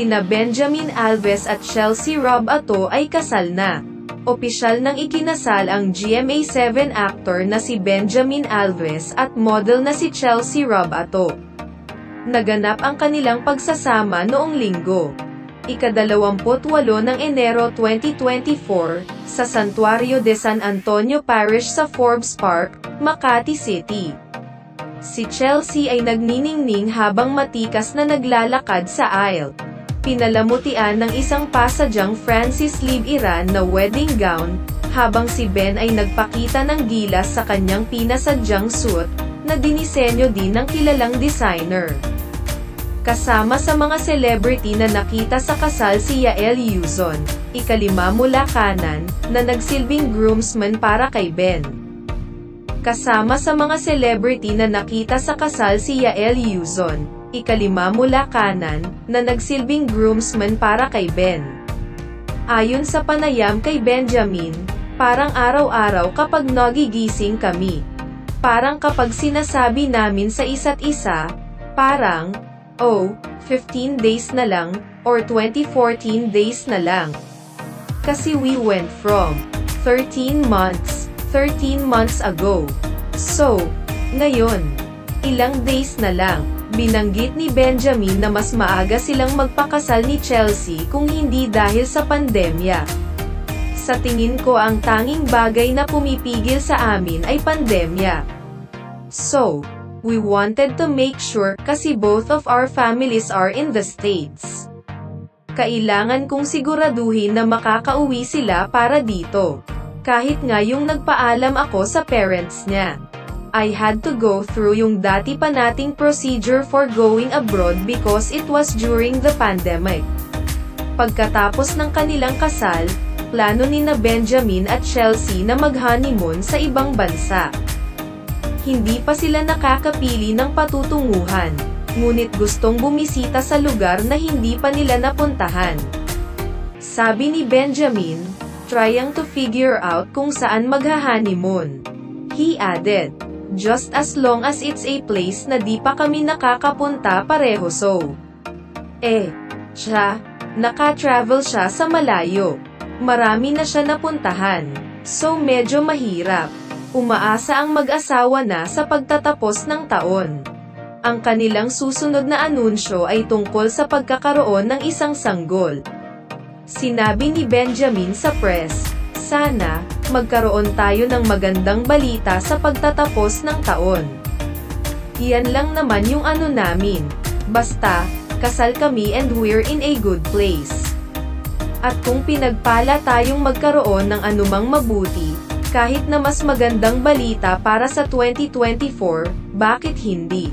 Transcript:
Sina Benjamin Alves at Chelsea Robato ay kasal na. Opisyal nang ikinasal ang GMA7 actor na si Benjamin Alves at model na si Chelsea Robato. Naganap ang kanilang pagsasama noong Linggo, ika-28 ng Enero 2024, sa Santuario de San Antonio Parish sa Forbes Park, Makati City. Si Chelsea ay nagniningning habang matikas na naglalakad sa aisle. Pinalamutian ng isang pasadyang Francis Liv Iran na wedding gown, habang si Ben ay nagpakita ng gilas sa kanyang pinasadyang suit, na dinisenyo din ng kilalang designer. Kasama sa mga celebrity na nakita sa kasal si Yael Yuzon, ika-5 mula kanan, na nagsilbing groomsman para kay Ben. Kasama sa mga celebrity na nakita sa kasal si Yael Yuzon, ika-5 mula kanan, na nagsilbing groomsman para kay Ben. Ayon sa panayam kay Benjamin, parang araw-araw kapag nagigising kami. Parang kapag sinasabi namin sa isa't isa, parang, oh, 15 days na lang, or 14 days na lang. Kasi we went from 13 months ago. So, ngayon, ilang days na lang. Binanggit ni Benjamin na mas maaga silang magpakasal ni Chelsea kung hindi dahil sa pandemya. Sa tingin ko ang tanging bagay na pumipigil sa amin ay pandemya. So, we wanted to make sure, kasi both of our families are in the States. Kailangan kong siguraduhin na makakauwi sila para dito. Kahit nga yung nagpaalam ako sa parents niya. I had to go through yung dati pa nating procedure for going abroad because it was during the pandemic. Pagkatapos ng kanilang kasal, plano ni na Benjamin at Chelsea na mag-honeymoon sa ibang bansa. Hindi pa sila nakakapili ng patutunguhan, ngunit gustong bumisita sa lugar na hindi pa nila napuntahan. Sabi ni Benjamin, trying to figure out kung saan magha-honeymoon. He added, just as long as it's a place na di pa kami nakakapunta pareho so. Naka-travel siya sa malayo. Marami na siya napuntahan. So medyo mahirap. Umaasa ang mag-asawa na sa pagtatapos ng taon. Ang kanilang susunod na anunsyo ay tungkol sa pagkakaroon ng isang sanggol. Sinabi ni Benjamin sa press, sana, magkaroon tayo ng magandang balita sa pagtatapos ng taon. Yan lang naman yung ano namin. Basta, kasal kami and we're in a good place. At kung pinagpala tayong magkaroon ng anumang mabuti, kahit na mas magandang balita para sa 2024, bakit hindi?